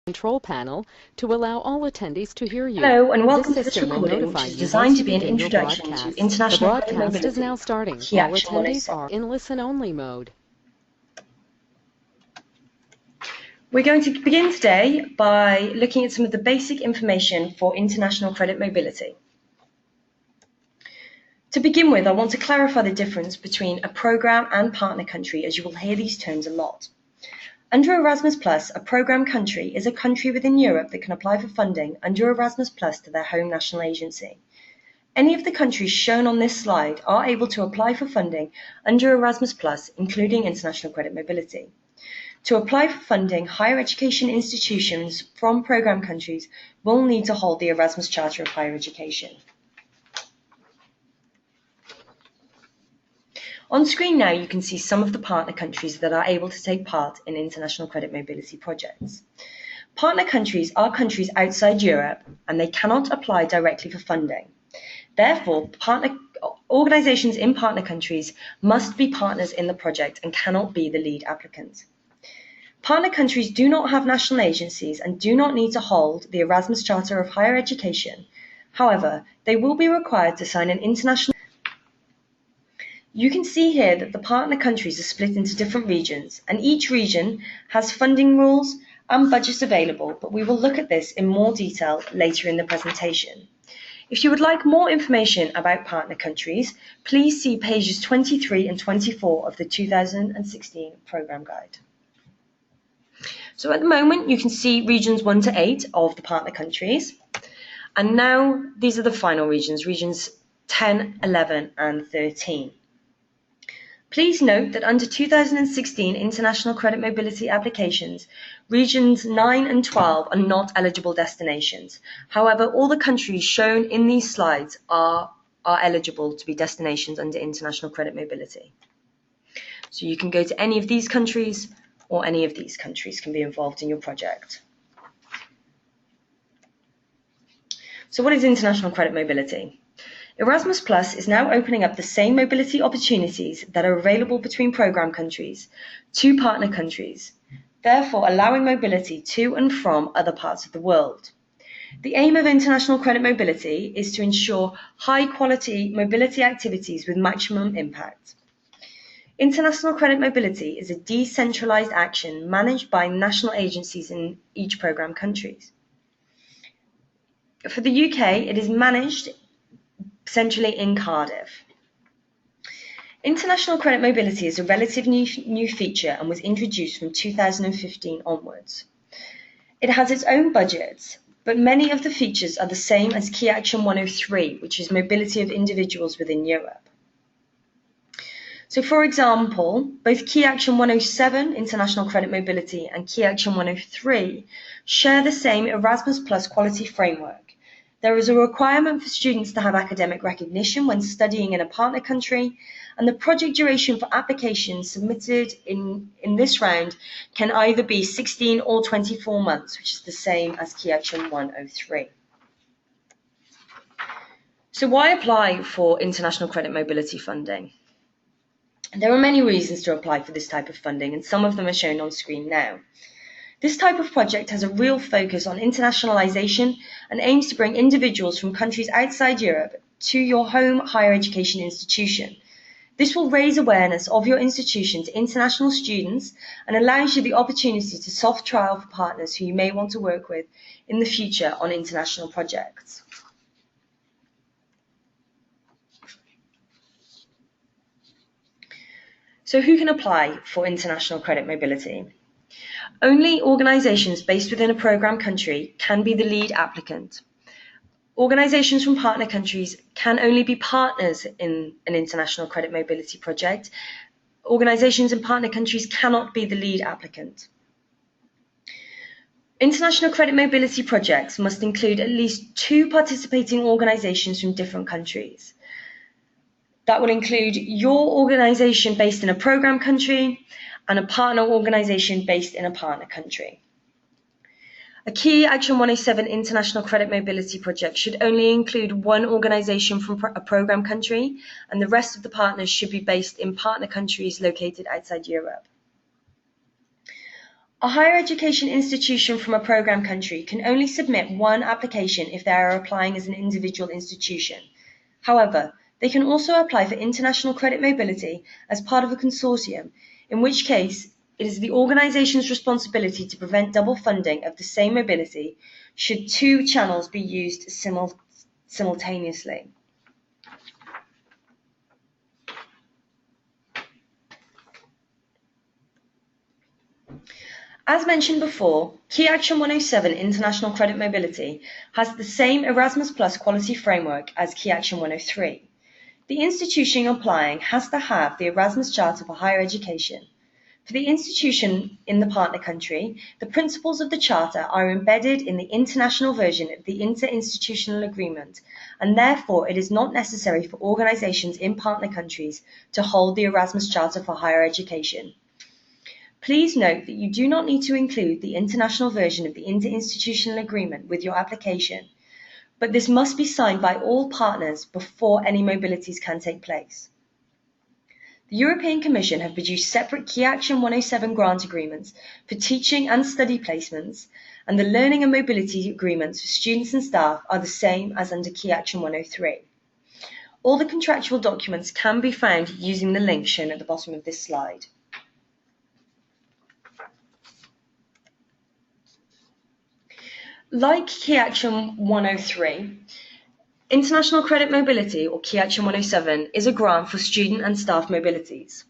control panel to allow all attendees to hear you. Hello and welcome This to this system will recording, notify which is you designed once to you be an begin your introduction to broadcast. The international credit broadcast mobility. is now starting. Key All action attendees 107. are in listen-only mode. We're going to begin today by looking at some of the basic information for international credit mobility. To begin with, I want to clarify the difference between a program and partner country, as you will hear these terms a lot. Under Erasmus+, a program country is a country within Europe that can apply for funding under Erasmus+ to their home national agency. Any of the countries shown on this slide are able to apply for funding under Erasmus+, including international credit mobility. To apply for funding, higher education institutions from program countries will need to hold the Erasmus Charter of Higher Education. On screen now, you can see some of the partner countries that are able to take part in international credit mobility projects. Partner countries are countries outside Europe, and they cannot apply directly for funding. Therefore, organizations in partner countries must be partners in the project and cannot be the lead applicant. Partner countries do not have national agencies and do not need to hold the Erasmus Charter of Higher Education. However, they will be required to sign an international. You can see here that the partner countries are split into different regions, and each region has funding rules and budgets available, but we will look at this in more detail later in the presentation. If you would like more information about partner countries, please see pages 23 and 24 of the 2016 Programme Guide. So at the moment, you can see regions 1 to 8 of the partner countries. And now these are the final regions, regions 10, 11 and 13. Please note that under 2016 international credit mobility applications, regions 9 and 12 are not eligible destinations. However, all the countries shown in these slides are eligible to be destinations under international credit mobility. So you can go to any of these countries, or any of these countries can be involved in your project. So what is international credit mobility? Erasmus Plus is now opening up the same mobility opportunities that are available between program countries to partner countries, therefore allowing mobility to and from other parts of the world. The aim of international credit mobility is to ensure high-quality mobility activities with maximum impact. International credit mobility is a decentralized action managed by national agencies in each program countries. For the UK, it is managed centrally in Cardiff. International credit mobility is a relatively new feature and was introduced from 2015 onwards. It has its own budget, but many of the features are the same as Key Action 103, which is mobility of individuals within Europe. So for example, both Key Action 107, International Credit Mobility, and Key Action 103 share the same Erasmus Plus quality framework. There is a requirement for students to have academic recognition when studying in a partner country, and the project duration for applications submitted in this round can either be 16 or 24 months, which is the same as Key Action 103. So why apply for international credit mobility funding? There are many reasons to apply for this type of funding, and some of them are shown on screen now. This type of project has a real focus on internationalization and aims to bring individuals from countries outside Europe to your home higher education institution. This will raise awareness of your institution to international students and allows you the opportunity to soft trial for partners who you may want to work with in the future on international projects. So who can apply for international credit mobility? Only organizations based within a program country can be the lead applicant. Organizations from partner countries can only be partners in an international credit mobility project. Organizations in partner countries cannot be the lead applicant. International credit mobility projects must include at least 2 participating organizations from different countries. That will include your organization based in a program country and a partner organization based in a partner country. A Key Action 107 International Credit Mobility project should only include 1 organization from a program country, and the rest of the partners should be based in partner countries located outside Europe. A higher education institution from a program country can only submit one application if they are applying as an individual institution. However, they can also apply for international credit mobility as part of a consortium, in which case it is the organization's responsibility to prevent double funding of the same mobility should two channels be used simultaneously. As mentioned before, Key Action 107 International Credit Mobility has the same Erasmus Plus quality framework as Key Action 103. The institution applying has to have the Erasmus Charter for Higher Education. For the institution in the partner country, the principles of the Charter are embedded in the international version of the Interinstitutional Agreement, and therefore it is not necessary for organizations in partner countries to hold the Erasmus Charter for Higher Education. Please note that you do not need to include the international version of the Interinstitutional Agreement with your application, but this must be signed by all partners before any mobilities can take place. The European Commission have produced separate Key Action 107 grant agreements for teaching and study placements, and the learning and mobility agreements for students and staff are the same as under Key Action 103. All the contractual documents can be found using the link shown at the bottom of this slide. Like Key Action 103, International Credit Mobility, or Key Action 107, is a grant for student and staff mobilities.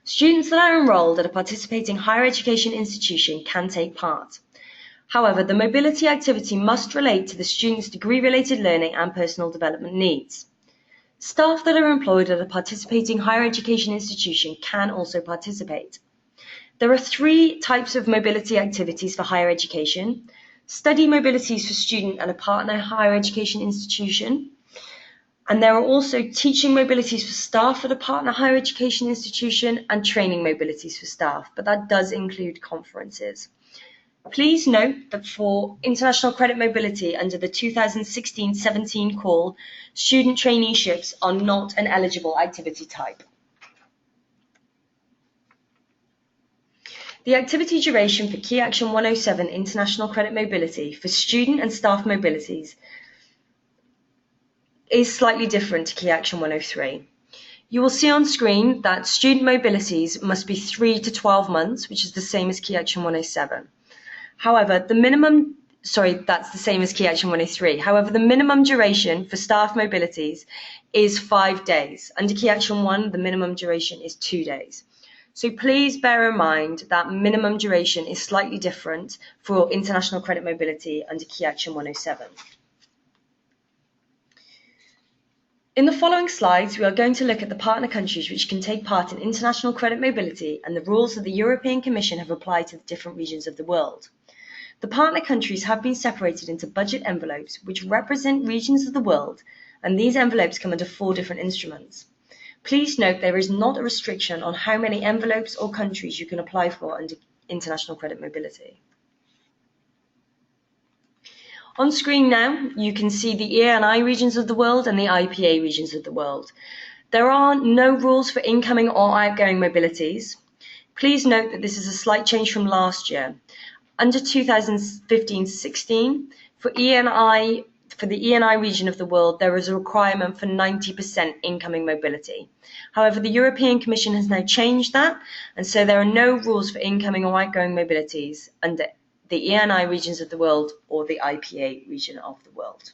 Students that are enrolled at a participating higher education institution can take part. However, the mobility activity must relate to the student's degree-related learning and personal development needs. Staff that are employed at a participating higher education institution can also participate. There are three types of mobility activities for higher education: study mobilities for student and a partner higher education institution, and there are also teaching mobilities for staff at a partner higher education institution and training mobilities for staff, but that does include conferences. Please note that for international credit mobility under the 2016-17 call, student traineeships are not an eligible activity type. The activity duration for Key Action 107 International Credit Mobility for student and staff mobilities is slightly different to Key Action 103. You will see on screen that student mobilities must be 3 to 12 months, which is the same as Key Action 107. However, that's the same as Key Action 103. However, the minimum duration for staff mobilities is 5 days. Under Key Action 1, the minimum duration is 2 days. So please bear in mind that minimum duration is slightly different for international credit mobility under Key Action 107. In the following slides, we are going to look at the partner countries which can take part in international credit mobility and the rules that the European Commission have applied to the different regions of the world. The partner countries have been separated into budget envelopes which represent regions of the world, and these envelopes come under 4 different instruments. Please note there is not a restriction on how many envelopes or countries you can apply for under international credit mobility. On screen now, you can see the ENI regions of the world and the IPA regions of the world. There are no rules for incoming or outgoing mobilities. Please note that this is a slight change from last year. Under 2015-16, for the ENI region of the world, there is a requirement for 90% incoming mobility. However, the European Commission has now changed that, and so there are no rules for incoming or outgoing mobilities under the ENI regions of the world or the IPA region of the world.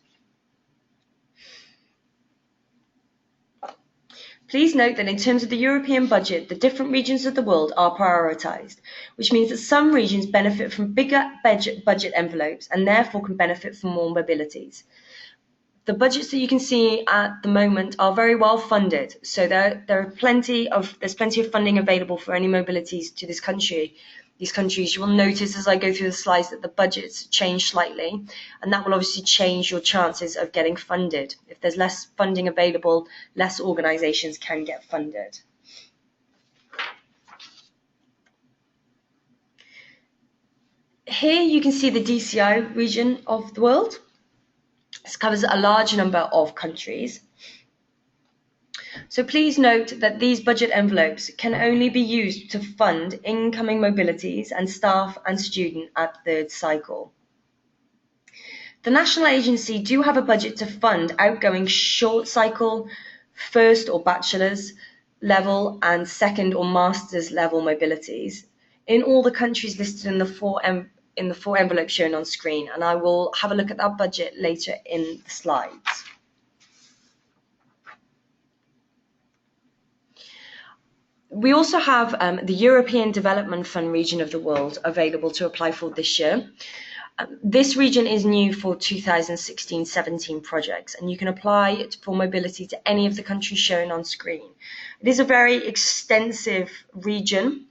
Please note that in terms of the European budget, the different regions of the world are prioritised, which means that some regions benefit from bigger budget envelopes and therefore can benefit from more mobilities. The budgets that you can see at the moment are very well funded, so there's plenty of funding available for any mobilities to these countries. You will notice as I go through the slides that the budgets change slightly, and that will obviously change your chances of getting funded. If there's less funding available, less organisations can get funded. Here you can see the DCI region of the world. This covers a large number of countries. So please note that these budget envelopes can only be used to fund incoming mobilities and staff and student at third cycle. The national agency do have a budget to fund outgoing short cycle, first or bachelor's level and second or master's level mobilities in all the countries listed in the four envelopes shown on screen, and I will have a look at that budget later in the slides. We also have the European Development Fund region of the world available to apply for this year. This region is new for 2016-17 projects, and you can apply for mobility to any of the countries shown on screen. It is a very extensive region,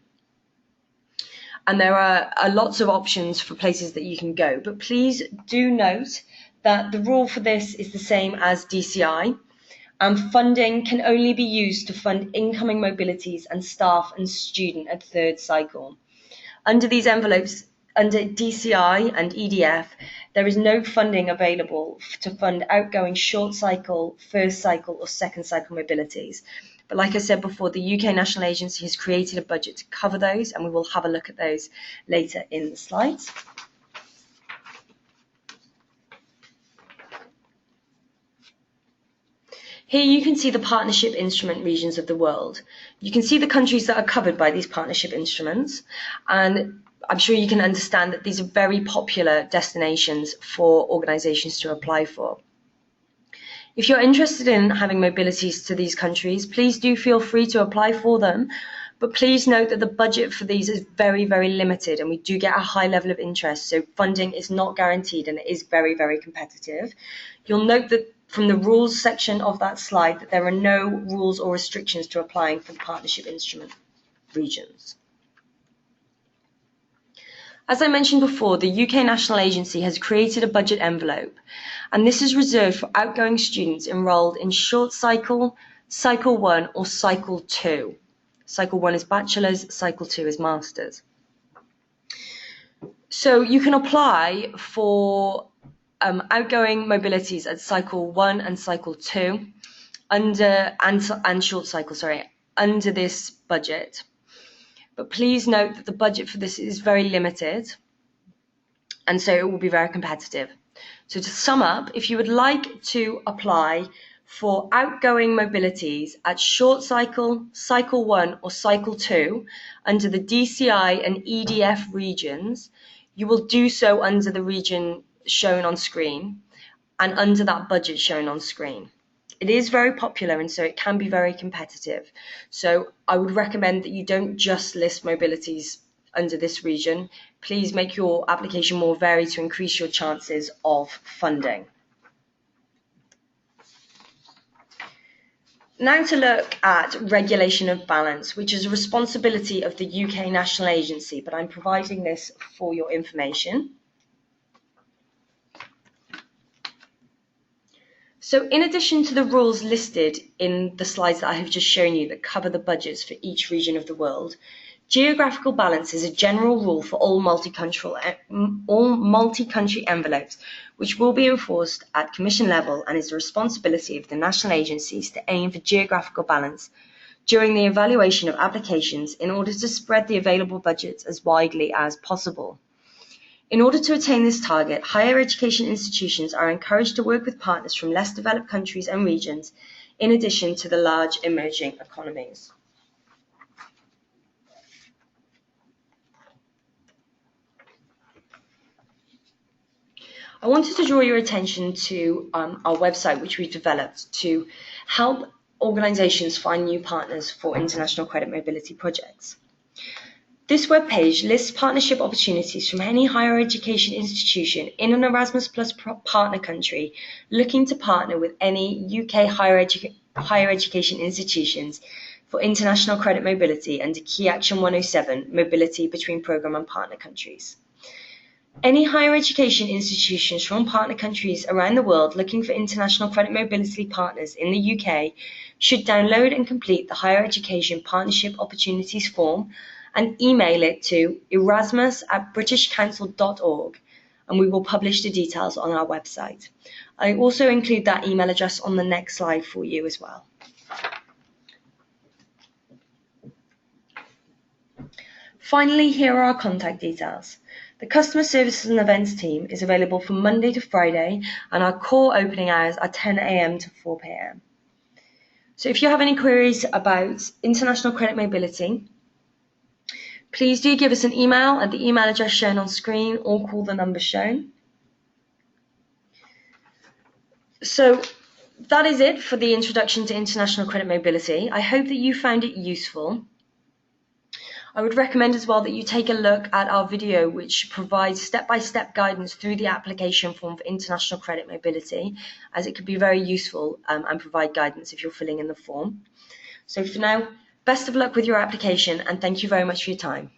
and there are lots of options for places that you can go. But please do note that the rule for this is the same as DCI, and funding can only be used to fund incoming mobilities and staff and student at third cycle. Under these envelopes, under DCI and EDF, there is no funding available to fund outgoing short cycle, first cycle or second cycle mobilities. But like I said before, the UK National Agency has created a budget to cover those, and we will have a look at those later in the slides. Here you can see the partnership instrument regions of the world. You can see the countries that are covered by these partnership instruments, and I'm sure you can understand that these are very popular destinations for organisations to apply for. If you're interested in having mobilities to these countries, please do feel free to apply for them, but please note that the budget for these is very, very limited, and we do get a high level of interest, so funding is not guaranteed and it is very, very competitive. You'll note that from the rules section of that slide that there are no rules or restrictions to applying for the partnership instrument regions. As I mentioned before, the UK National Agency has created a budget envelope, and this is reserved for outgoing students enrolled in short cycle, cycle 1 or cycle 2. Cycle 1 is bachelor's, cycle 2 is master's. So you can apply for outgoing mobilities at cycle 1 and cycle 2 and short cycle, under this budget. But please note that the budget for this is very limited, and so it will be very competitive. So to sum up, if you would like to apply for outgoing mobilities at short cycle, cycle 1 or cycle 2 under the DCI and EDF regions, you will do so under the region shown on screen and under that budget shown on screen. It is very popular, and so it can be very competitive. So I would recommend that you don't just list mobilities under this region. Please make your application more varied to increase your chances of funding. Now to look at regulation of balance, which is a responsibility of the UK National Agency, but I'm providing this for your information. So in addition to the rules listed in the slides that I have just shown you that cover the budgets for each region of the world, geographical balance is a general rule for all multi-country envelopes, which will be enforced at Commission level and is the responsibility of the national agencies to aim for geographical balance during the evaluation of applications in order to spread the available budgets as widely as possible. In order to attain this target, higher education institutions are encouraged to work with partners from less developed countries and regions, in addition to the large emerging economies. I wanted to draw your attention to our website, which we've developed to help organisations find new partners for international credit mobility projects. This webpage lists partnership opportunities from any higher education institution in an Erasmus Plus partner country looking to partner with any UK higher education institutions for international credit mobility under Key Action 107, Mobility between Programme and Partner Countries. Any higher education institutions from partner countries around the world looking for international credit mobility partners in the UK should download and complete the Higher Education Partnership Opportunities form and email it to erasmus@britishcouncil.org, and we will publish the details on our website. I also include that email address on the next slide for you as well. Finally, here are our contact details. The Customer Services and Events team is available from Monday to Friday, and our core opening hours are 10 a.m. to 4 p.m. So if you have any queries about international credit mobility, please do give us an email at the email address shown on screen or call the number shown. So that is it for the introduction to international credit mobility. I hope that you found it useful. I would recommend as well that you take a look at our video, which provides step-by-step guidance through the application form for international credit mobility, as it could be very useful and provide guidance if you're filling in the form. So for now, best of luck with your application, and thank you very much for your time.